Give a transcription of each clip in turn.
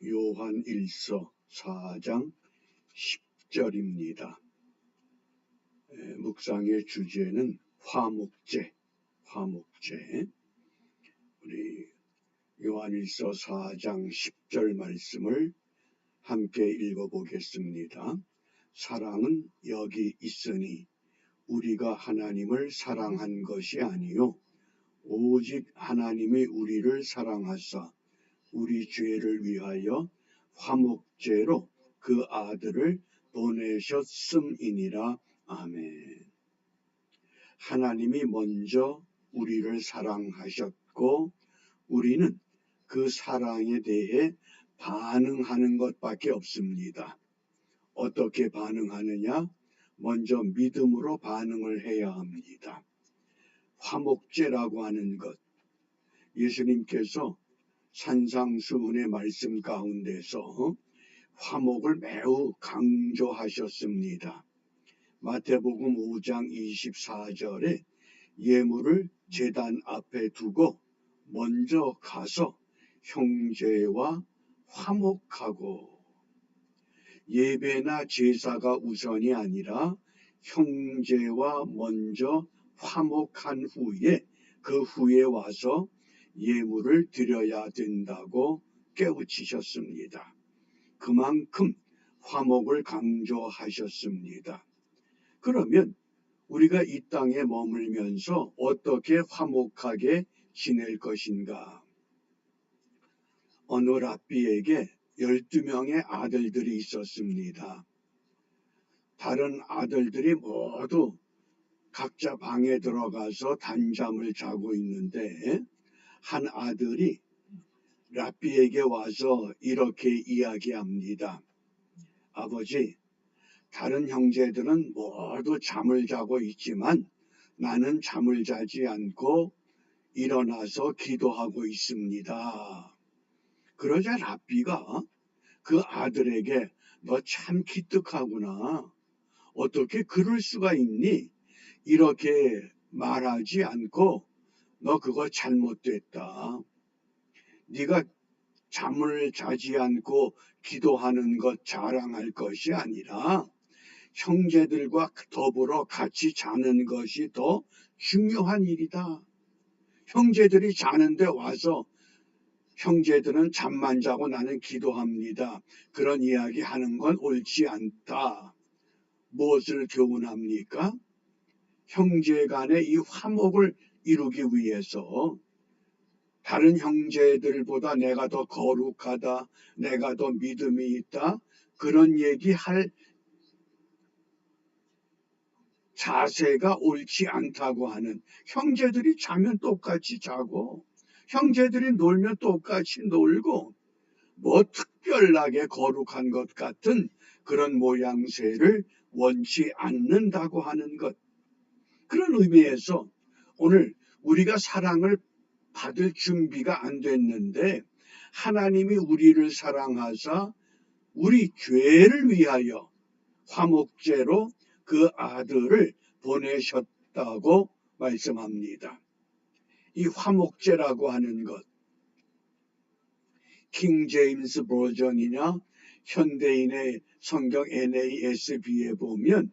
요한 1서 4장 10절입니다. 묵상의 주제는 화목제. 우리 요한 1서 4장 10절 말씀을 함께 읽어보겠습니다. 사랑은 여기 있으니 우리가 하나님을 사랑한 것이 아니요 오직 하나님이 우리를 사랑하사 우리 죄를 위하여 화목제로 그 아들을 보내셨음이니라. 아멘. 하나님이 먼저 우리를 사랑하셨고 우리는 그 사랑에 대해 반응하는 것밖에 없습니다. 어떻게 반응하느냐? 먼저 믿음으로 반응을 해야 합니다. 화목제라고 하는 것, 예수님께서 산상수훈의 말씀 가운데서 화목을 매우 강조하셨습니다. 마태복음 5장 24절에 예물을 제단 앞에 두고 먼저 가서 형제와 화목하고, 예배나 제사가 우선이 아니라 형제와 먼저 화목한 후에 그 후에 와서 예물을 드려야 된다고 깨우치셨습니다. 그만큼 화목을 강조하셨습니다. 그러면 우리가 이 땅에 머물면서 어떻게 화목하게 지낼 것인가? 어느 랍비에게 12명의 아들들이 있었습니다. 다른 아들들이 모두 각자 방에 들어가서 단잠을 자고 있는데 한 아들이 랍비에게 와서 이렇게 이야기합니다. 아버지, 다른 형제들은 모두 잠을 자고 있지만 나는 잠을 자지 않고 일어나서 기도하고 있습니다. 그러자 랍비가 그 아들에게 너 참 기특하구나. 어떻게 그럴 수가 있니? 이렇게 말하지 않고 너 그거 잘못됐다. 네가 잠을 자지 않고 기도하는 것 자랑할 것이 아니라 형제들과 더불어 같이 자는 것이 더 중요한 일이다. 형제들이 자는데 와서 형제들은 잠만 자고 나는 기도합니다. 그런 이야기 하는 건 옳지 않다. 무엇을 교훈합니까? 형제 간의 이 화목을 이루기 위해서 다른 형제들보다 내가 더 거룩하다, 내가 더 믿음이 있다, 그런 얘기할 자세가 옳지 않다고 하는, 형제들이 자면 똑같이 자고 형제들이 놀면 똑같이 놀고 뭐 특별하게 거룩한 것 같은 그런 모양새를 원치 않는다고 하는 것. 그런 의미에서 오늘 우리가 사랑을 받을 준비가 안 됐는데 하나님이 우리를 사랑하사 우리 죄를 위하여 화목제로 그 아들을 보내셨다고 말씀합니다. 이 화목제라고 하는 것, 킹 제임스 버전이나 현대인의 성경 NASB에 보면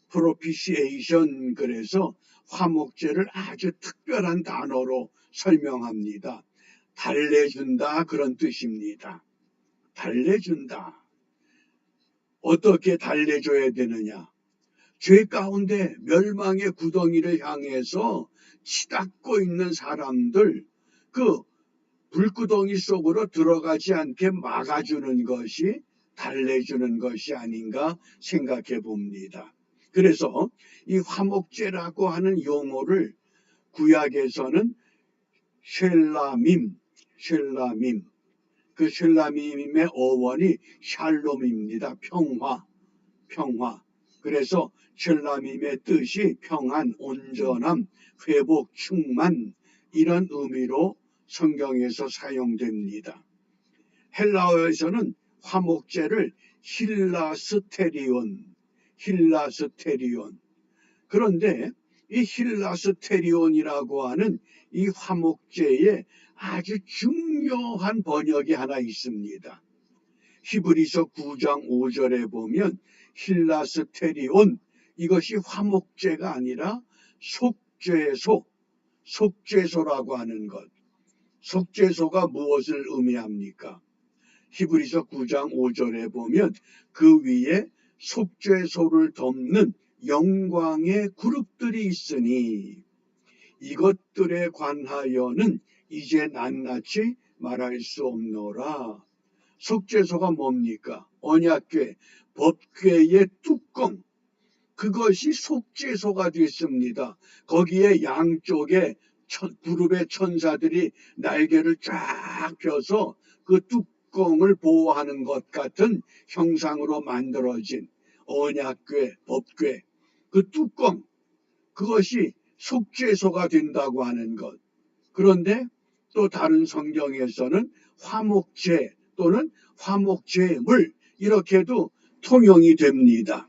프로피시에이션, 그래서 화목제를 아주 특별한 단어로 설명합니다. 달래준다, 그런 뜻입니다. 달래준다. 어떻게 달래줘야 되느냐? 죄 가운데 멸망의 구덩이를 향해서 치닫고 있는 사람들, 그 불구덩이 속으로 들어가지 않게 막아주는 것이 달래주는 것이 아닌가 생각해 봅니다. 그래서 이 화목제라고 하는 용어를 구약에서는 쉘라밈, 그 쉘라밈의 어원이 샬롬입니다. 평화. 그래서 쉘라밈의 뜻이 평안, 온전함, 회복, 충만, 이런 의미로 성경에서 사용됩니다. 헬라어에서는 화목제를 힐라스테리온. 그런데 이 힐라스테리온이라고 하는 이 화목제에 아주 중요한 번역이 하나 있습니다. 히브리서 9장 5절에 보면 힐라스테리온, 이것이 화목제가 아니라 속죄소라고 하는 것. 속죄소가 무엇을 의미합니까? 히브리서 9장 5절에 보면 그 위에 속죄소를 덮는 영광의 그룹들이 있으니 이것들에 관하여는 이제 낱낱이 말할 수 없노라. 속죄소가 뭡니까? 언약궤, 법궤의 뚜껑, 그것이 속죄소가 됐습니다. 거기에 양쪽에 그룹의 천사들이 날개를 쫙 펴서 그 뚜껑을 보호하는 것 같은 형상으로 만들어진 언약궤, 법궤, 그 뚜껑, 그것이 속죄소가 된다고 하는 것. 그런데 또 다른 성경에서는 화목제 또는 화목제물, 이렇게도 통용이 됩니다.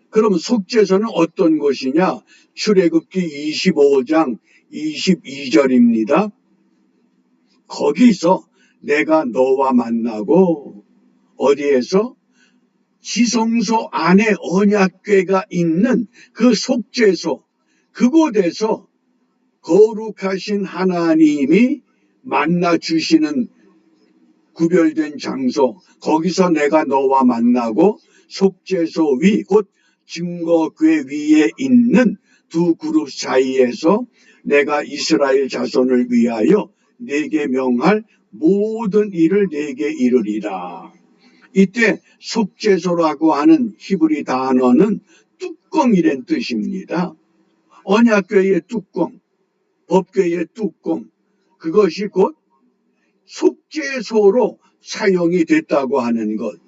그럼 속죄소는 어떤 곳이냐? 출애굽기 25장 22절입니다. 거기서 내가 너와 만나고, 어디에서? 지성소 안에 언약궤가 있는 그 속죄소, 그곳에서 거룩하신 하나님이 만나 주시는 구별된 장소, 거기서 내가 너와 만나고 속죄소 위, 곧 증거궤 위에 있는 두 그룹 사이에서 내가 이스라엘 자손을 위하여 내게 명할 모든 일을 내게 이르리라. 이때 속죄소라고 하는 히브리 단어는 뚜껑이란 뜻입니다. 언약궤의 뚜껑, 법궤의 뚜껑, 그것이 곧 속죄소로 사용이 됐다고 하는 것.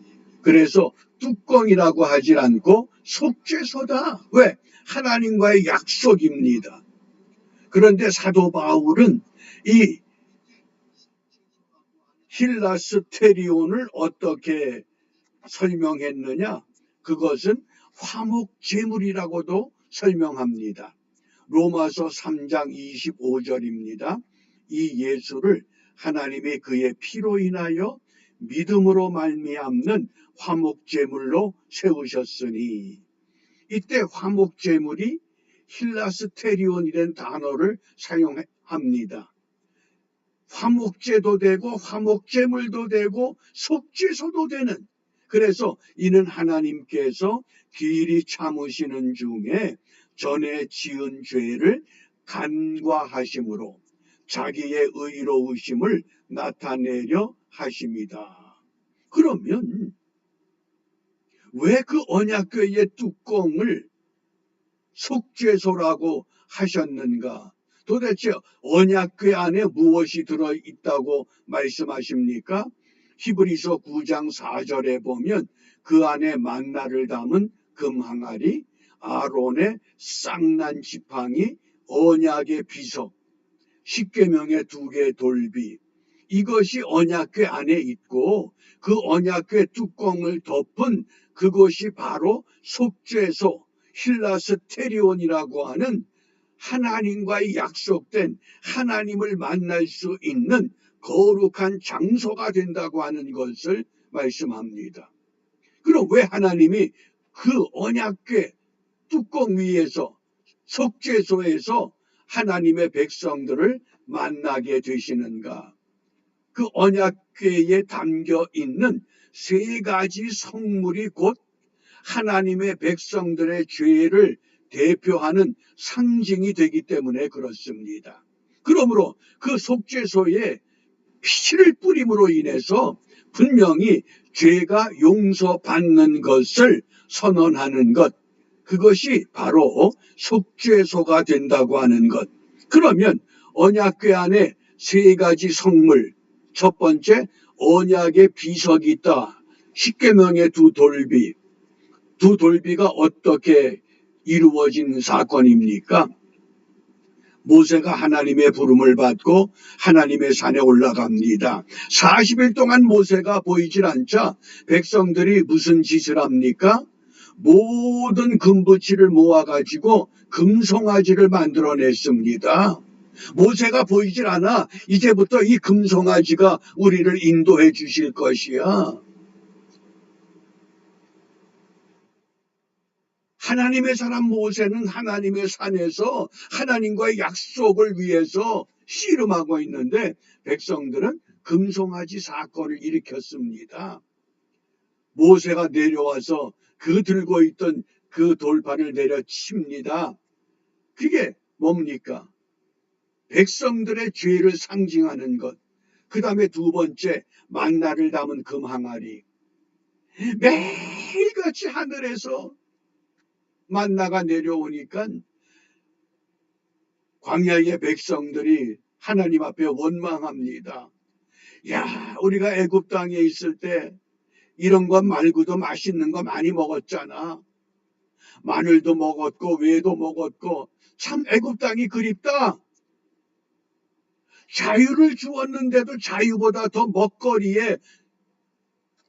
그래서 뚜껑이라고 하지 않고 속죄소다. 왜? 하나님과의 약속입니다. 그런데 사도 바울은 이 힐라스테리온을 어떻게 설명했느냐? 그것은 화목제물이라고도 설명합니다. 로마서 3장 25절입니다. 이 예수를 하나님이 그의 피로 인하여 믿음으로 말미암는 화목제물로 세우셨으니, 이때 화목제물이 힐라스테리온이라는 단어를 사용합니다. 화목제도 되고 화목제물도 되고 속죄소도 되는, 그래서 이는 하나님께서 길이 참으시는 중에 전에 지은 죄를 간과하심으로 자기의 의로우심을 나타내려 하심이다. 그러면 왜 그 언약궤의 뚜껑을 속죄소라고 하셨는가? 도대체 언약궤 안에 무엇이 들어있다고 말씀하십니까? 히브리서 9장 4절에 보면 그 안에 만나를 담은 금항아리, 아론의 쌍난 지팡이, 언약의 비석, 십계명의 2개 돌비, 이것이 언약궤 안에 있고 그 언약궤 뚜껑을 덮은 그것이 바로 속죄소, 힐라스테리온이라고 하는 하나님과의 약속된, 하나님을 만날 수 있는 거룩한 장소가 된다고 하는 것을 말씀합니다. 그럼 왜 하나님이 그 언약궤 뚜껑 위에서, 속죄소에서 하나님의 백성들을 만나게 되시는가? 그 언약궤에 담겨 있는 3가지 성물이 곧 하나님의 백성들의 죄를 대표하는 상징이 되기 때문에 그렇습니다. 그러므로 그 속죄소에 피를 뿌림으로 인해서 분명히 죄가 용서받는 것을 선언하는 것, 그것이 바로 속죄소가 된다고 하는 것. 그러면 언약궤 안에 3가지 성물, 첫 번째 언약의 비석이 있다. 십계명의 2 돌비, 2 돌비가 어떻게 이루어진 사건입니까? 모세가 하나님의 부름을 받고 하나님의 산에 올라갑니다. 40일 동안 모세가 보이질 않자 백성들이 무슨 짓을 합니까? 모든 금붙이를 모아가지고 금송아지를 만들어냈습니다. 모세가 보이질 않아 이제부터 이 금송아지가 우리를 인도해 주실 것이야. 하나님의 사람 모세는 하나님의 산에서 하나님과의 약속을 위해서 씨름하고 있는데 백성들은 금송아지 사건을 일으켰습니다. 모세가 내려와서 그 들고 있던 그 돌판을 내려칩니다. 그게 뭡니까? 백성들의 죄를 상징하는 것. 그 다음에 두 번째, 만나를 담은 금항아리. 매일같이 하늘에서 만나가 내려오니까 광야의 백성들이 하나님 앞에 원망합니다. 야, 우리가 애굽 땅에 있을 때 이런 것 말고도 맛있는 거 많이 먹었잖아. 마늘도 먹었고 외도 먹었고 참 애굽 땅이 그립다. 자유를 주었는데도 자유보다 더 먹거리에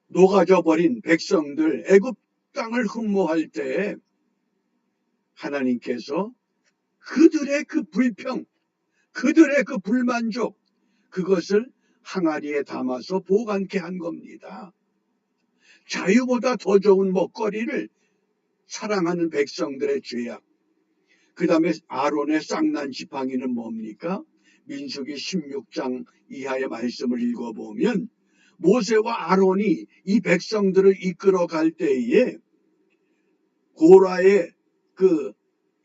녹아져 버린 백성들, 애굽 땅을 흠모할 때 하나님께서 그들의 그 불평, 그들의 그 불만족, 그것을 항아리에 담아서 보관케 한 겁니다. 자유보다 더 좋은 먹거리를 사랑하는 백성들의 죄악. 그 다음에 아론의 쌍난 지팡이는 뭡니까? 민수기 16장 이하의 말씀을 읽어보면 모세와 아론이 이 백성들을 이끌어 갈 때에 고라의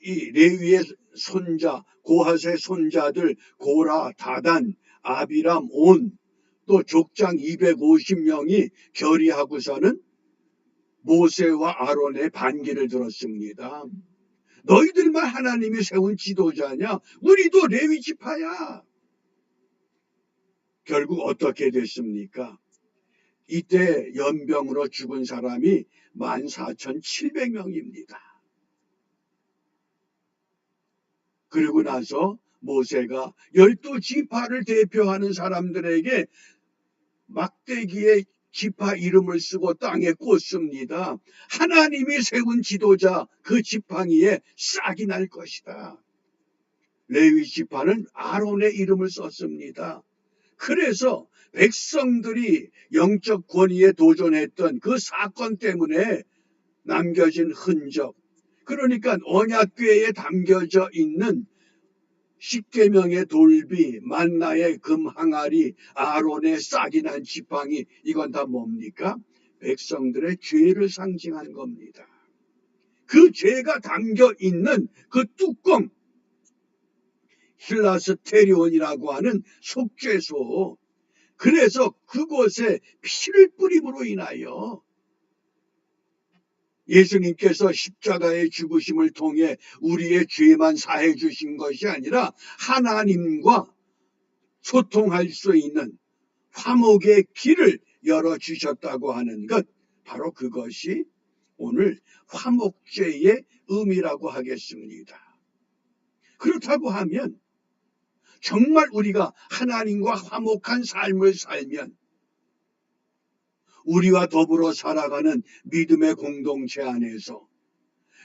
이 레위의 손자, 고핫의 손자들 고라, 다단, 아비람, 온, 또 족장 250명이 결의하고서는 모세와 아론의 반기를 들었습니다. 너희들만 하나님이 세운 지도자냐? 우리도 레위 지파야. 결국 어떻게 됐습니까? 이때 연병으로 죽은 사람이 14,700명입니다. 그리고 나서 모세가 12지파를 대표하는 사람들에게 막대기에 지파 이름을 쓰고 땅에 꽂습니다. 하나님이 세운 지도자 그 지팡이에 싹이 날 것이다. 레위 지파는 아론의 이름을 썼습니다. 그래서 백성들이 영적 권위에 도전했던 그 사건 때문에 남겨진 흔적, 그러니까 언약궤에 담겨져 있는 십계명의 돌비, 만나의 금항아리, 아론의 싹이 난 지팡이, 이건 다 뭡니까? 백성들의 죄를 상징한 겁니다. 그 죄가 담겨 있는 그 뚜껑, 힐라스테리온이라고 하는 속죄소, 그래서 그곳에 피를 뿌림으로 인하여 예수님께서 십자가의 죽으심을 통해 우리의 죄만 사해 주신 것이 아니라 하나님과 소통할 수 있는 화목의 길을 열어주셨다고 하는 것, 바로 그것이 오늘 화목제의 의미라고 하겠습니다. 그렇다고 하면 정말 우리가 하나님과 화목한 삶을 살면 우리와 더불어 살아가는 믿음의 공동체 안에서,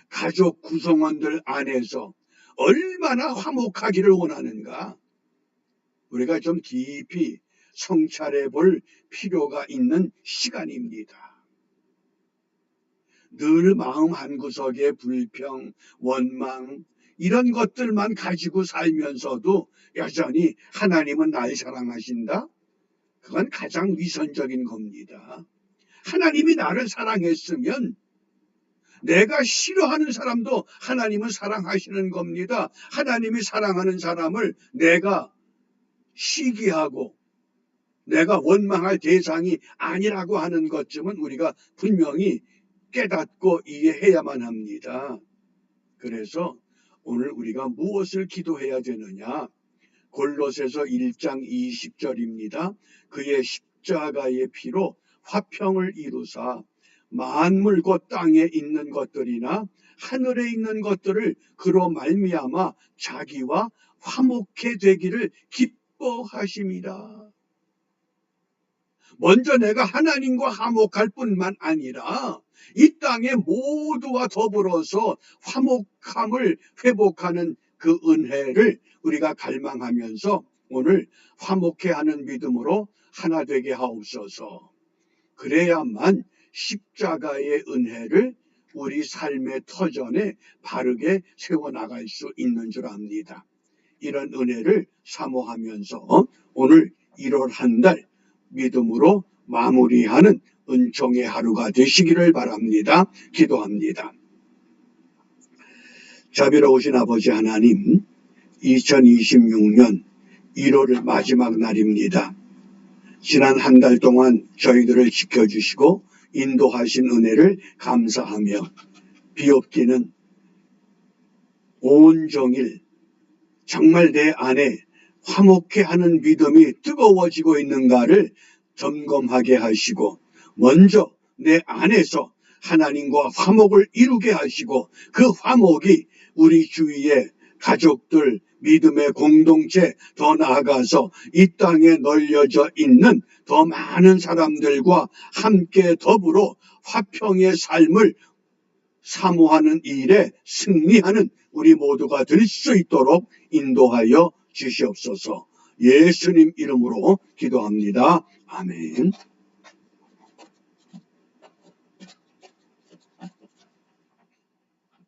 가족 구성원들 안에서 얼마나 화목하기를 원하는가, 우리가 좀 깊이 성찰해 볼 필요가 있는 시간입니다. 늘 마음 한구석에 불평, 원망, 이런 것들만 가지고 살면서도 여전히 하나님은 날 사랑하신다? 그건 가장 위선적인 겁니다. 하나님이 나를 사랑했으면 내가 싫어하는 사람도 하나님은 사랑하시는 겁니다. 하나님이 사랑하는 사람을 내가 시기하고 내가 원망할 대상이 아니라고 하는 것쯤은 우리가 분명히 깨닫고 이해해야만 합니다. 그래서 오늘 우리가 무엇을 기도해야 되느냐? 골로새서 1장 20절입니다. 그의 십자가의 피로 화평을 이루사 만물 곧 땅에 있는 것들이나 하늘에 있는 것들을 그로 말미암아 자기와 화목해 되기를 기뻐하심이라. 먼저 내가 하나님과 화목할 뿐만 아니라 이 땅의 모두와 더불어서 화목함을 회복하는 그 은혜를 우리가 갈망하면서 오늘 화목해하는 믿음으로 하나 되게 하옵소서. 그래야만 십자가의 은혜를 우리 삶의 터전에 바르게 세워나갈 수 있는 줄 압니다. 이런 은혜를 사모하면서 오늘 1월 한 달 믿음으로 마무리하는 은총의 하루가 되시기를 바랍니다. 기도합니다. 자비로우신 아버지 하나님, 2026년 1월 마지막 날입니다. 지난 한 달 동안 저희들을 지켜주시고 인도하신 은혜를 감사하며 비옵기는 온종일 정말 내 안에 화목해하는 믿음이 뜨거워지고 있는가를 점검하게 하시고 먼저 내 안에서 하나님과 화목을 이루게 하시고 그 화목이 우리 주위의 가족들, 믿음의 공동체, 더 나아가서 이 땅에 널려져 있는 더 많은 사람들과 함께 더불어 화평의 삶을 사모하는 일에 승리하는 우리 모두가 될 수 있도록 인도하여 주시옵소서. 예수님 이름으로 기도합니다. 아멘.